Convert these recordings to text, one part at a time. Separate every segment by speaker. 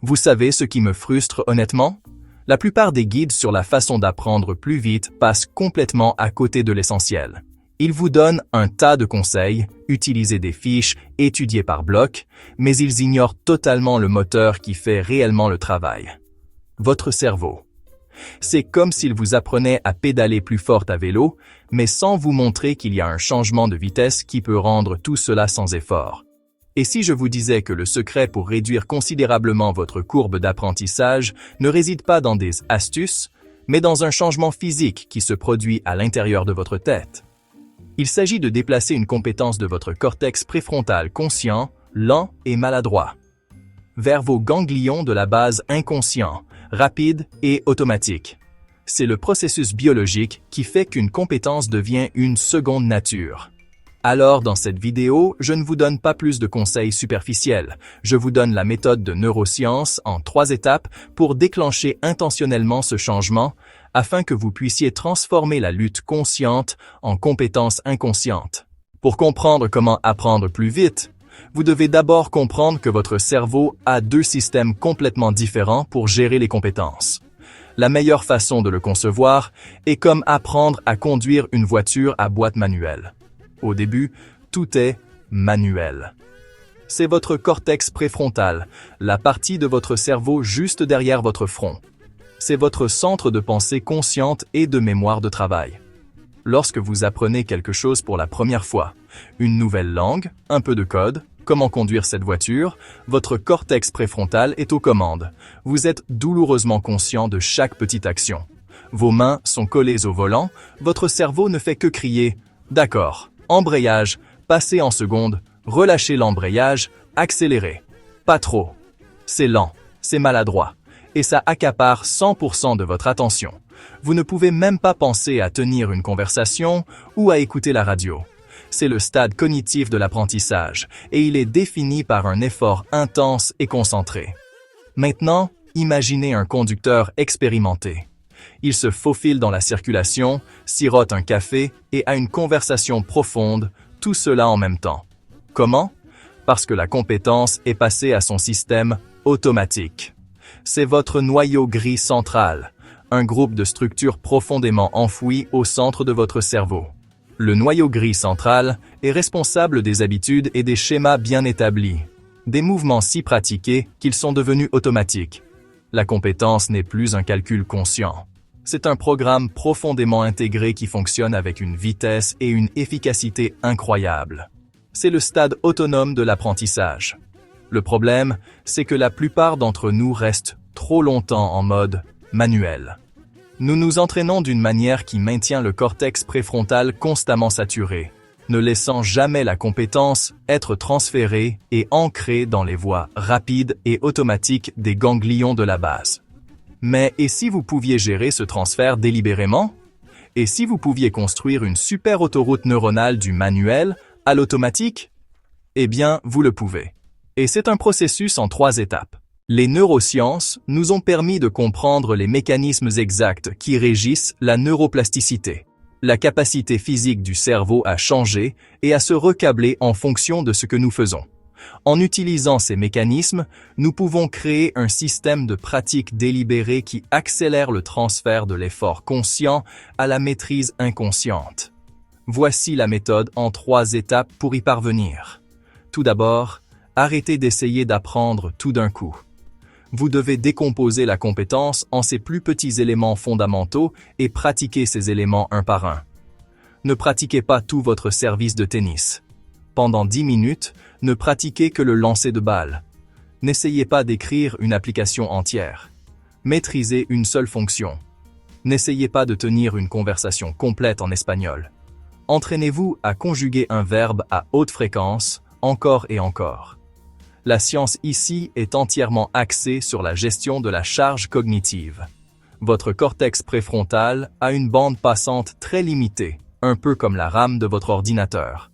Speaker 1: Vous savez ce qui me frustre honnêtement? La plupart des guides sur la façon d'apprendre plus vite passent complètement à côté de l'essentiel. Ils vous donnent un tas de conseils, utilisez des fiches, étudiez par bloc, mais ils ignorent totalement le moteur qui fait réellement le travail. Votre cerveau. C'est comme s'ils vous apprenaient à pédaler plus fort à vélo, mais sans vous montrer qu'il y a un changement de vitesse qui peut rendre tout cela sans effort. Et si je vous disais que le secret pour réduire considérablement votre courbe d'apprentissage ne réside pas dans des astuces, mais dans un changement physique qui se produit à l'intérieur de votre tête? Il s'agit de déplacer une compétence de votre cortex préfrontal conscient, lent et maladroit, vers vos ganglions de la base inconscient, rapide et automatique. C'est le processus biologique qui fait qu'une compétence devient une seconde nature. Alors, dans cette vidéo, je ne vous donne pas plus de conseils superficiels. Je vous donne la méthode de neurosciences en 3 étapes pour déclencher intentionnellement ce changement afin que vous puissiez transformer la lutte consciente en compétence inconsciente. Pour comprendre comment apprendre plus vite, vous devez d'abord comprendre que votre cerveau a 2 systèmes complètement différents pour gérer les compétences. La meilleure façon de le concevoir est comme apprendre à conduire une voiture à boîte manuelle. Au début, tout est manuel. C'est votre cortex préfrontal, la partie de votre cerveau juste derrière votre front. C'est votre centre de pensée consciente et de mémoire de travail. Lorsque vous apprenez quelque chose pour la première fois, une nouvelle langue, un peu de code, comment conduire cette voiture, votre cortex préfrontal est aux commandes. Vous êtes douloureusement conscient de chaque petite action. Vos mains sont collées au volant, votre cerveau ne fait que crier « D'accord ». Embrayage, passer en seconde, relâcher l'embrayage, accélérer. Pas trop. C'est lent, c'est maladroit, et ça accapare 100% de votre attention. Vous ne pouvez même pas penser à tenir une conversation ou à écouter la radio. C'est le stade cognitif de l'apprentissage, et il est défini par un effort intense et concentré. Maintenant, imaginez un conducteur expérimenté. Il se faufile dans la circulation, sirote un café et a une conversation profonde, tout cela en même temps. Comment? Parce que la compétence est passée à son système automatique. C'est votre noyau gris central, un groupe de structures profondément enfouies au centre de votre cerveau. Le noyau gris central est responsable des habitudes et des schémas bien établis, des mouvements si pratiqués qu'ils sont devenus automatiques. La compétence n'est plus un calcul conscient. C'est un programme profondément intégré qui fonctionne avec une vitesse et une efficacité incroyables. C'est le stade autonome de l'apprentissage. Le problème, c'est que la plupart d'entre nous restent trop longtemps en mode manuel. Nous nous entraînons d'une manière qui maintient le cortex préfrontal constamment saturé, ne laissant jamais la compétence être transférée et ancrée dans les voies rapides et automatiques des ganglions de la base. Mais et si vous pouviez gérer ce transfert délibérément? Et si vous pouviez construire une super autoroute neuronale du manuel à l'automatique? Eh bien, vous le pouvez. Et c'est un processus en 3 étapes. Les neurosciences nous ont permis de comprendre les mécanismes exacts qui régissent la neuroplasticité, la capacité physique du cerveau à changer et à se recabler en fonction de ce que nous faisons. En utilisant ces mécanismes, nous pouvons créer un système de pratique délibérée qui accélère le transfert de l'effort conscient à la maîtrise inconsciente. Voici la méthode en 3 étapes pour y parvenir. Tout d'abord, arrêtez d'essayer d'apprendre tout d'un coup. Vous devez décomposer la compétence en ses plus petits éléments fondamentaux et pratiquer ces éléments un par un. Ne pratiquez pas tout votre service de tennis. Pendant 10 minutes, ne pratiquez que le lancer de balle. N'essayez pas d'écrire une application entière. Maîtrisez une seule fonction. N'essayez pas de tenir une conversation complète en espagnol. Entraînez-vous à conjuguer un verbe à haute fréquence, encore et encore. La science ici est entièrement axée sur la gestion de la charge cognitive. Votre cortex préfrontal a une bande passante très limitée, un peu comme la RAM de votre ordinateur.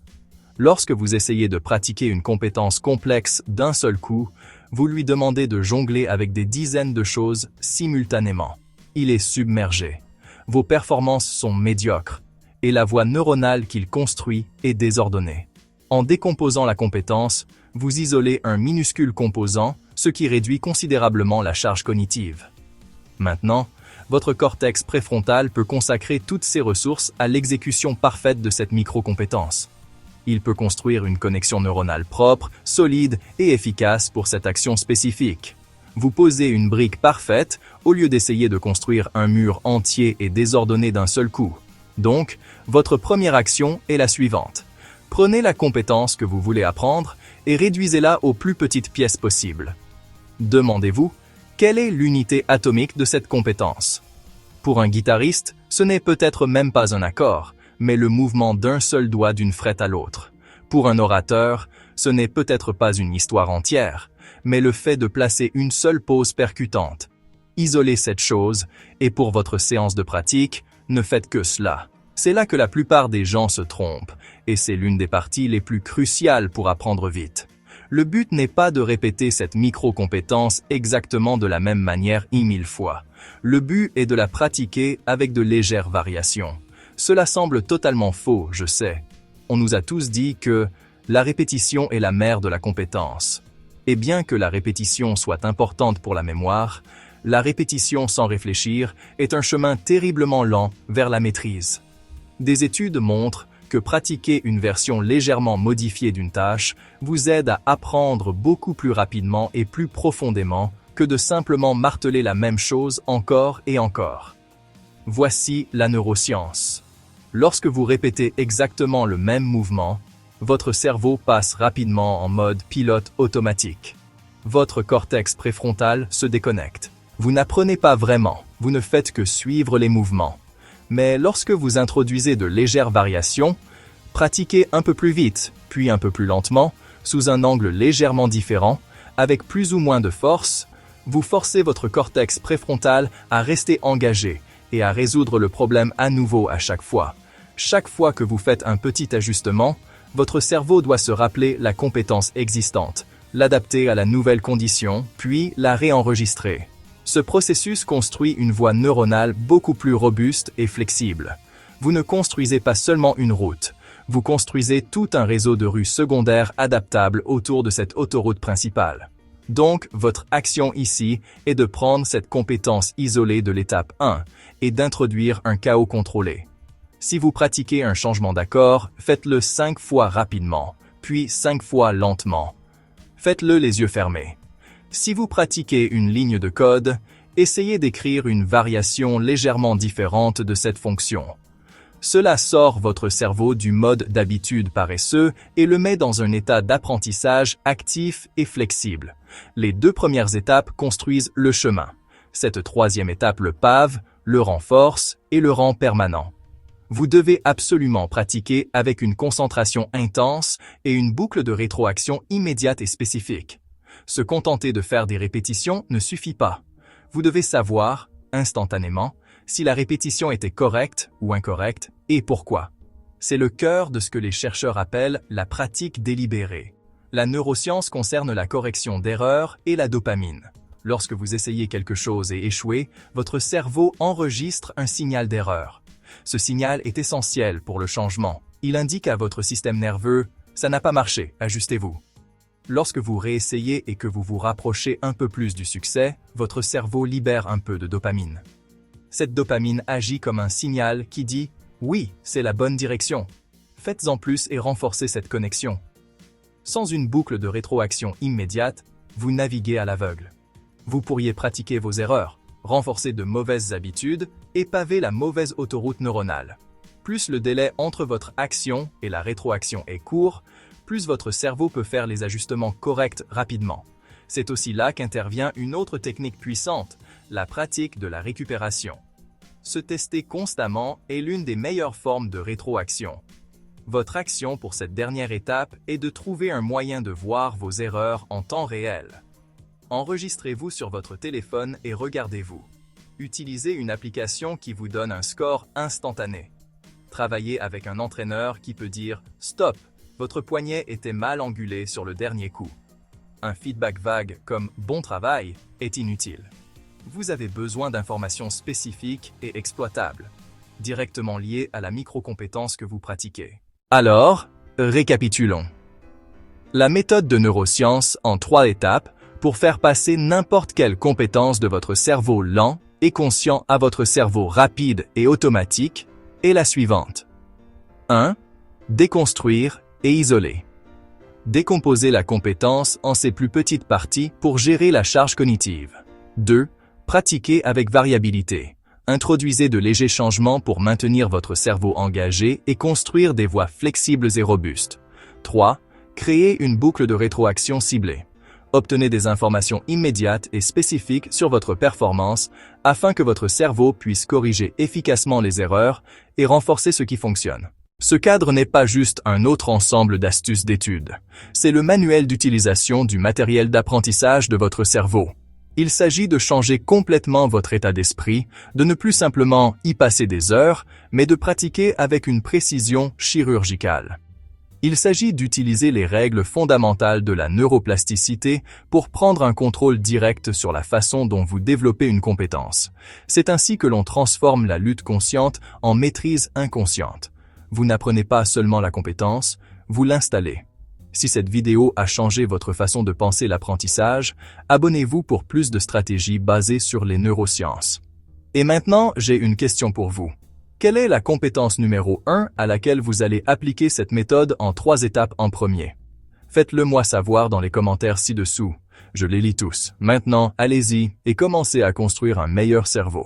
Speaker 1: Lorsque vous essayez de pratiquer une compétence complexe d'un seul coup, vous lui demandez de jongler avec des dizaines de choses simultanément. Il est submergé. Vos performances sont médiocres et la voie neuronale qu'il construit est désordonnée. En décomposant la compétence, Vous isolez un minuscule composant, ce qui réduit considérablement la charge cognitive. Maintenant, votre cortex préfrontal peut consacrer toutes ses ressources à l'exécution parfaite de cette micro-compétence. Il peut construire une connexion neuronale propre, solide et efficace pour cette action spécifique. Vous posez une brique parfaite au lieu d'essayer de construire un mur entier et désordonné d'un seul coup. Donc, votre première action est la suivante. Prenez la compétence que vous voulez apprendre et réduisez-la aux plus petites pièces possibles. Demandez-vous, quelle est l'unité atomique de cette compétence? Pour un guitariste, ce n'est peut-être même pas un accord, mais le mouvement d'un seul doigt d'une frette à l'autre. Pour un orateur, ce n'est peut-être pas une histoire entière, mais le fait de placer une seule pause percutante. Isolez cette chose, et pour votre séance de pratique, ne faites que cela. C'est là que la plupart des gens se trompent, et c'est l'une des parties les plus cruciales pour apprendre vite. Le but n'est pas de répéter cette micro-compétence exactement de la même manière 1000 fois. Le but est de la pratiquer avec de légères variations. Cela semble totalement faux, je sais. On nous a tous dit que la répétition est la mère de la compétence. Et bien que la répétition soit importante pour la mémoire, la répétition sans réfléchir est un chemin terriblement lent vers la maîtrise. Des études montrent que pratiquer une version légèrement modifiée d'une tâche vous aide à apprendre beaucoup plus rapidement et plus profondément que de simplement marteler la même chose encore et encore. Voici la neuroscience. Lorsque vous répétez exactement le même mouvement, votre cerveau passe rapidement en mode pilote automatique. Votre cortex préfrontal se déconnecte. Vous n'apprenez pas vraiment, vous ne faites que suivre les mouvements. Mais lorsque vous introduisez de légères variations, pratiquez un peu plus vite, puis un peu plus lentement, sous un angle légèrement différent, avec plus ou moins de force, vous forcez votre cortex préfrontal à rester engagé et à résoudre le problème à nouveau à chaque fois. Chaque fois que vous faites un petit ajustement, votre cerveau doit se rappeler la compétence existante, l'adapter à la nouvelle condition, puis la réenregistrer. Ce processus construit une voie neuronale beaucoup plus robuste et flexible. Vous ne construisez pas seulement une route, vous construisez tout un réseau de rues secondaires adaptables autour de cette autoroute principale. Donc, votre action ici est de prendre cette compétence isolée de l'étape 1 et d'introduire un chaos contrôlé. Si vous pratiquez un changement d'accord, faites-le 5 fois rapidement, puis 5 fois lentement. Faites-le les yeux fermés. Si vous pratiquez une ligne de code, essayez d'écrire une variation légèrement différente de cette fonction. Cela sort votre cerveau du mode d'habitude paresseux et le met dans un état d'apprentissage actif et flexible. Les 2 premières étapes construisent le chemin. Cette 3e étape le pave, le renforce et le rend permanent. Vous devez absolument pratiquer avec une concentration intense et une boucle de rétroaction immédiate et spécifique. Se contenter de faire des répétitions ne suffit pas. Vous devez savoir, instantanément, si la répétition était correcte ou incorrecte et pourquoi. C'est le cœur de ce que les chercheurs appellent la pratique délibérée. La neuroscience concerne la correction d'erreurs et la dopamine. Lorsque vous essayez quelque chose et échouez, votre cerveau enregistre un signal d'erreur. Ce signal est essentiel pour le changement. Il indique à votre système nerveux « ça n'a pas marché, ajustez-vous ». Lorsque vous réessayez et que vous vous rapprochez un peu plus du succès, votre cerveau libère un peu de dopamine. Cette dopamine agit comme un signal qui dit « oui, c'est la bonne direction ». Faites-en plus et renforcez cette connexion. Sans une boucle de rétroaction immédiate, vous naviguez à l'aveugle. Vous pourriez pratiquer vos erreurs, renforcer de mauvaises habitudes et paver la mauvaise autoroute neuronale. Plus le délai entre votre action et la rétroaction est court, plus votre cerveau peut faire les ajustements corrects rapidement. C'est aussi là qu'intervient une autre technique puissante, la pratique de la récupération. Se tester constamment est l'une des meilleures formes de rétroaction. Votre action pour cette dernière étape est de trouver un moyen de voir vos erreurs en temps réel. Enregistrez-vous sur votre téléphone et regardez-vous. Utilisez une application qui vous donne un score instantané. Travaillez avec un entraîneur qui peut dire « Stop, votre poignet était mal angulé sur le dernier coup ». Un feedback vague comme « Bon travail » est inutile. Vous avez besoin d'informations spécifiques et exploitables, directement liées à la micro-compétence que vous pratiquez. Alors, récapitulons. La méthode de neurosciences en 3 étapes pour faire passer n'importe quelle compétence de votre cerveau lent et conscient à votre cerveau rapide et automatique est la suivante. 1. Déconstruire et isoler. Décomposer la compétence en ses plus petites parties pour gérer la charge cognitive. 2. Pratiquer avec variabilité. Introduisez de légers changements pour maintenir votre cerveau engagé et construire des voies flexibles et robustes. 3. Créez une boucle de rétroaction ciblée. Obtenez des informations immédiates et spécifiques sur votre performance afin que votre cerveau puisse corriger efficacement les erreurs et renforcer ce qui fonctionne. Ce cadre n'est pas juste un autre ensemble d'astuces d'études. C'est le manuel d'utilisation du matériel d'apprentissage de votre cerveau. Il s'agit de changer complètement votre état d'esprit, de ne plus simplement y passer des heures, mais de pratiquer avec une précision chirurgicale. Il s'agit d'utiliser les règles fondamentales de la neuroplasticité pour prendre un contrôle direct sur la façon dont vous développez une compétence. C'est ainsi que l'on transforme la lutte consciente en maîtrise inconsciente. Vous n'apprenez pas seulement la compétence, vous l'installez. Si cette vidéo a changé votre façon de penser l'apprentissage, abonnez-vous pour plus de stratégies basées sur les neurosciences. Et maintenant, j'ai une question pour vous. Quelle est la compétence numéro 1 à laquelle vous allez appliquer cette méthode en 3 étapes en premier? Faites-le moi savoir dans les commentaires ci-dessous. Je les lis tous. Maintenant, allez-y et commencez à construire un meilleur cerveau.